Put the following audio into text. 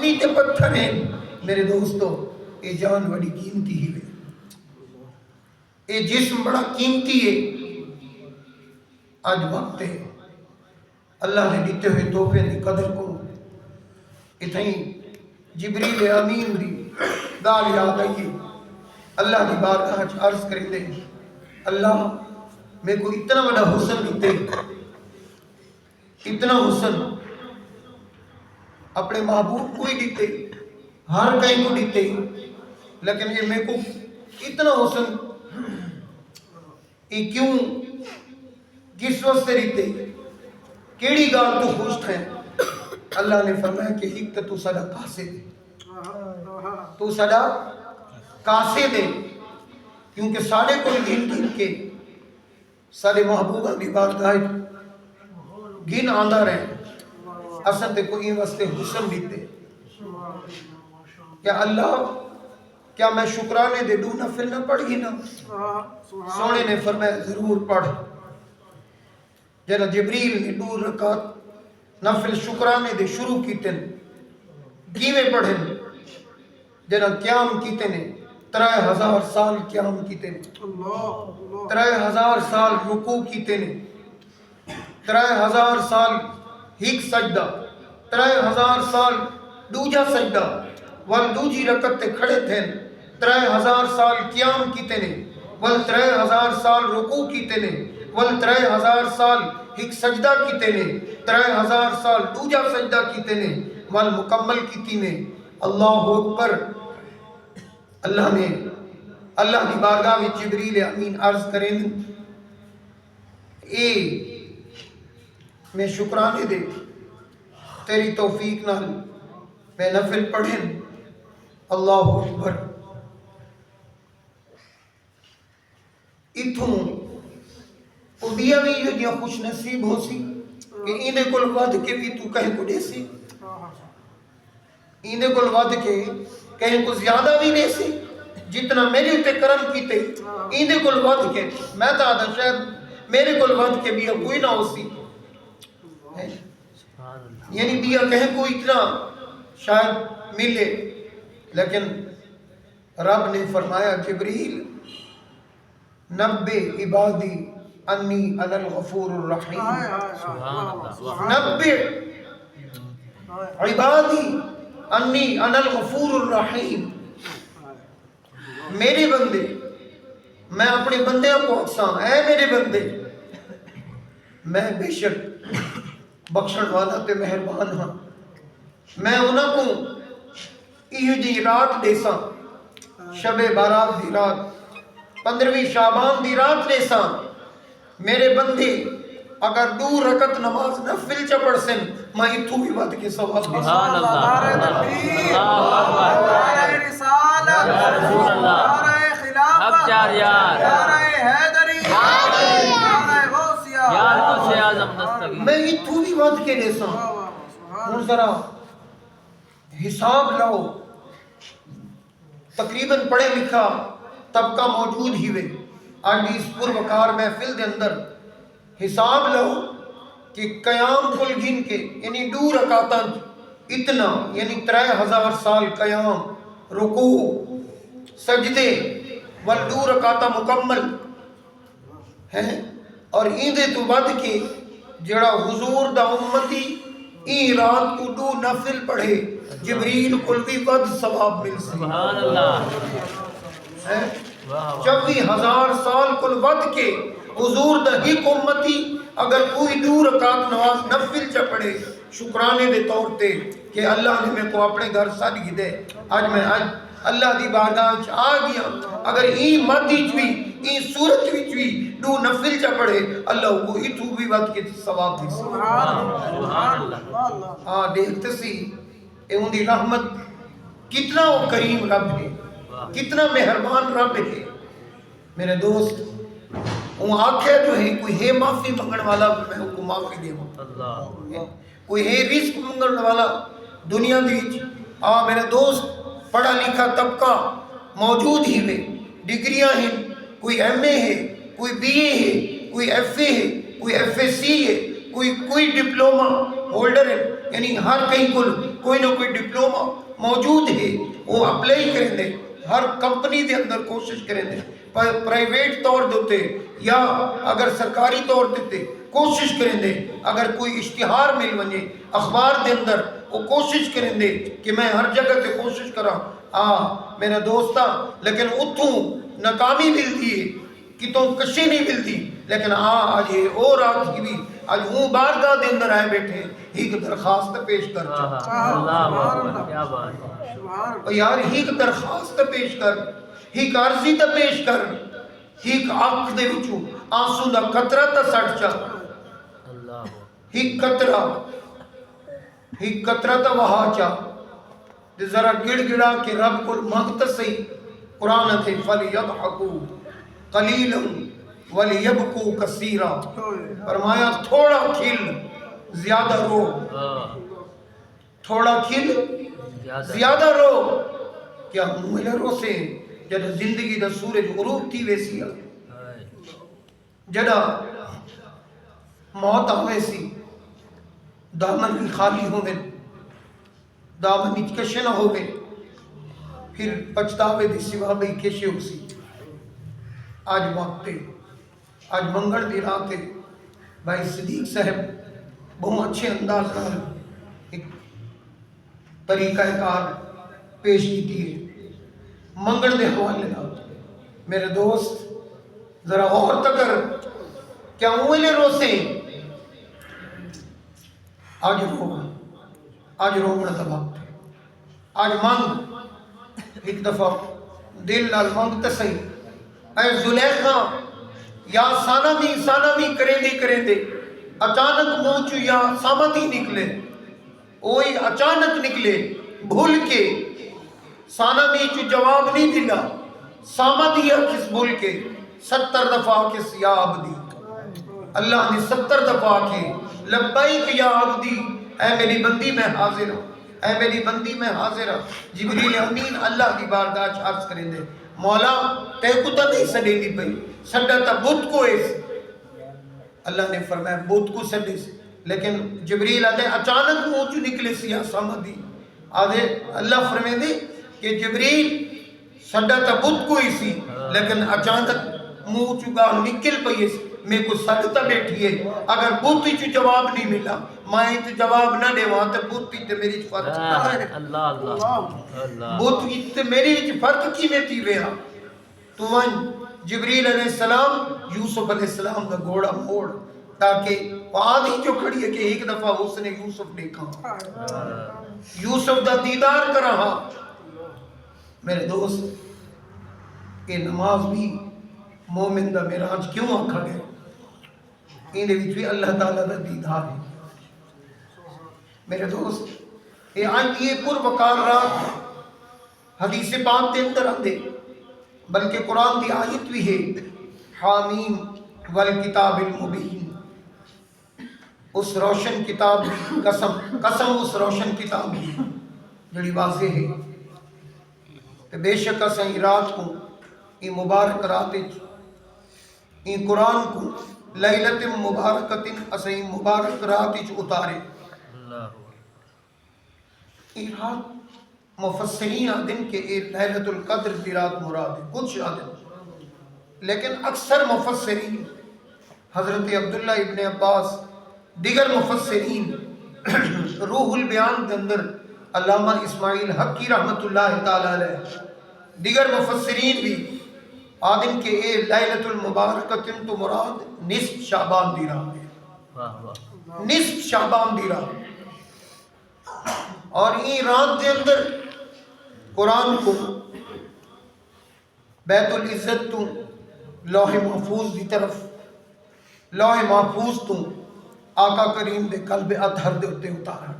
پانی تے پتھر ہیں میرے دوستو یہ جان بڑی قیمتی ہی ہے یہ جسم بڑا قیمتی ہے آج وقت ہے اللہ نے دیتے ہوئے تحفے دی قدر کو اتنی جبریل امین دی گال یاد آئیے اللہ دی بارگاہ عرض کریں دے اللہ میں کو اتنا بڑا حسن دیتے اتنا حسن اپنے محبوب کو ہی دیتے ہر کہیں کو دیتے لیکن یہ میں کو اتنا حسن یہ کیوں کس وقت سے دیتے کیڑی گال تو خوشت ہے اللہ نے فرمایا کہ ایک تو سدا کاسے دے تو سدا کاسے دے کیونکہ سارے کوئی گن گن کے سارے محبوبہ بھی بارگاہ گن آندہ رہے اصل تے کوئی واسطے حسن دیتے کیا اللہ کیا میں شکرانے دے دو نفل نہ پڑھ گی نا سونے نے فرمایا ضرور پڑھ جنہ جبریل نے 2 رکعت نفل شکرانے دے شروع کیتے کیویں پڑھن جنہ قیام کیتے نے 3000 سال قیام کیتے نے 3000 سال رکوع کیتے نے 3000 سال ایک سجدہ 3000 سال دوجا سجدہ وال دوجی رکعت تے کھڑے تھے 3000 سال قیام کیتے نے وال 3000 سال رکوع کیتے نے وال 3000 سال ایک سجدہ کیتے نے 3000 سال دوجا سجدہ کیتے نے وال مکمل کیتی نے اللہ اکبر اللہ نے اللہ کی بارگاہ میں جبریل امین عرض کریں اے میں شکرانے دے تیری توفیق نال میں نفل پڑھیں اللہ اکبر اتھوں اُدیا بھی جو جیا خوش نصیب ہو سی کہ اینے کل وعد کے بھی تو کہیں کو دے سی اینے کل وعد کے کہیں کو زیادہ بھی دے سی جتنا میرے اتے کرم کیتے اینے کل وعد کے میں تا آدھا شاید میرے کل وعد کے بھی کوئی نہ ہو سی یعنی بیا کہیں کو اتنا شاید ملے لیکن رب نے فرمایا جبریل نبے عبادی انی انا الغفور الرحیم نبے عبادی انی انا الغفور الرحیم میرے بندے میں اپنے بندے کو اقساں اے میرے بندے میں بے شک بخشن والا تے مہربان ہاں میں انہاں کو یہ دی رات دیسا شب بارات دی رات 15ویں شعبان دی رات دیسا میرے بندے اگر 2 رکعت نماز نفل چپڑ سن میں اتھو بھی بات کے ثواب دیسا سبحان اللہ نعرہ رسالت نعرہ خلافت نعرہ حیدری نعرہ غوثیہ یا غوث اعظم دستگیر میں اتھو بھی بات کے دیسا اور ذرا حساب لاؤ تقریباً پڑھے لکھا طبقہ موجود ہی ہوئے آج بھی اس پروکار محفل دے اندر حساب لاؤ کہ قیام کل گن کے یعنی 2 رکعتاں اتنا یعنی 3000 سال قیام رکوع سجدے وال 2 رکعتاں مکمل ہیں اور ایندے تو بعد کے جڑا حضور دا امتی این رات کو 2 نفل پڑھے جبریل کل بھی ود ثواب مل سی سبحان اللہ 24,000 سال کل ود کے حضور دا ایک امتی اگر کوئی 2 رکعت نماز نفل چا پڑھے شکرانے دے طور تے کہ اللہ نے میں کو اپنے گھر سادگی دے آج میں اللہ دی بارگاہ آ گیا اگر این مدی چوی این صورت بھی چوی 2 نفل چا پڑھے اللہ کو اتھو بھی ود کے ثواب دے سبحان اللہ ہاں دیکھتے سی اے ان دی رحمت کتنا وہ کریم رب ہے کتنا مہربان رب ہے میرے دوست وہ آنکھیں جو ہے کوئی ہے معافی منگن والا میں ان کو معافی دے ہوں کوئی ہے رزق منگن والا دنیا دیج میرے دوست پڑھا لکھا طبقہ موجود ہی میں ڈگریاں ہیں کوئی ایم اے ہے کوئی بی اے ہے کوئی ایف اے ہے کوئی ایف ایس سی ہے کوئی ڈپلوما ہولڈر ہے یعنی ہر کہیں کل کوئی نہ کوئی ڈپلوما موجود ہے وہ اپلائی کریں دے ہر کمپنی دے اندر کوشش کریں دے پرائیویٹ طور دیتے یا اگر سرکاری طور دیتے کوشش کریں دے اگر کوئی اشتہار مل ونجے اخبار دے اندر وہ کوشش کریں دے کہ میں ہر جگہ تے کوشش کرا میرا دوستا لیکن اتھوں ناکامی ملتی ہے کتوں کشی نہیں ملتی لیکن آج یہ اور رات کی بھی آج ہوں بارگاہ دے اندر آئے بیٹھے ایک درخواست پیش کر اللہ اکبر کیا بات ہے یار ایک درخواست پیش کر ایک عرضی تے پیش کر ایک آنکھ دے وچوں آنسو دا قطرہ تے سٹ چا اللہ ایک قطرہ تے وہا چا تے ذرا گڑ گڑا کے رب کو مانگ تے صحیح قرآن تے فَلْيَضْحَكُوا قَلِيلًا وَلْيَبْكُوا كَثِيرًا فرمایا تھوڑا کھل زیادہ رو تھوڑا کھل زیادہ رو کیا ملے رو سے جڑا زندگی دا سورج غروب تھی ویسی جڑا موت آوے سی دامن کی خالی ہوئے دامن اچکشے نہ ہوئے پھر پچھتاوے دی سوا بھئی کشے ہو سی آج وقت آج منگڑ دی رات ہے بھائی صدیق صاحب بہت اچھے انداز نال ایک طریقہ کار پیش کی ہے منگڑ دے حوالے نال میرے دوست ذرا اور تکر کیا اولے روسے آج رونا تباہ آج مانگ ایک دفعہ دل لال مانگ تسائی اے زلیخا یا سانہ بھی کریں دے اچانک موچو یا سامتی نکلے اوئی اچانک نکلے بھول کے سانہ بھی چو جواب نہیں دلا سامتی یا کس بھول کے 70 دفعہ کس یا عبدی اللہ نے 70 دفعہ کے لبائک یا عبدی اے میری بندی میں حاضر ہوں اے میری بندی میں حاضر ہوں جبریل امین اللہ کی بارگاہ عرض کریں دے مولا تے کتا نہیں سڑے دی پئی سڑا تا بت کو اس اللہ نے فرمایا بت کو سڑے سے لیکن جبریل آدھے اچانک منہ چو نکلے سیا سامدی آدھے اللہ فرمائے دے کہ جبریل سڑا تا بت کو اسی لیکن اچانک منہ چو گاہ نکل پئی اس میں کو سڑتا بیٹھی ہے اگر بوتی چو جواب نہیں ملا مائیں تو جواب نہ دے وہاں تے بوتی تے میری فرق اللہ بوتی تے میری فرق کی میں تھی ویا تو ون جبریل علیہ السلام یوسف علیہ السلام کا گھوڑا موڑ تاکہ وہ آدھی جو کھڑی ہے کہ ایک دفعہ اس نے یوسف دیکھا یوسف دا دیدار کر رہا میرے دوست یہ نماز بھی مومن دا معراج کیوں آکھا گئے ان وچ بھی اللہ تعالیٰ دا دیدار ہے میرے دوست یہ پر وقار رات حدیث پاک دے اندر آندے بلکہ قرآن دی آیت بھی ہے حامیم والکتاب المبین اس روشن کتاب دی قسم اس روشن کتاب دی جڑی واضح ہے کہ بے شک اسیں رات کو یہ مبارک رات یہ قرآن کو لیلت مبارکت اسیں مبارک رات اتارے یہ رات مفسرین دن کے لیلت القدر دی رات مراد ہے کچھ آدم لیکن اکثر مفسرین حضرت عبداللہ ابن عباس دیگر مفسرین روح البیان کے اندر علامہ اسماعیل حقی رحمت اللہ تعالی علیہ دیگر مفسرین بھی آدم کے لیلت المبارکت تو مراد نصف شعبان دی رات ہے نصف شعبان دی رات اور یہ رات کے اندر قرآن کو بیت العزت تو لوح محفوظ دی طرف لوح محفوظ تو آقا کریم دے قلب اطہر دے اتے اتارا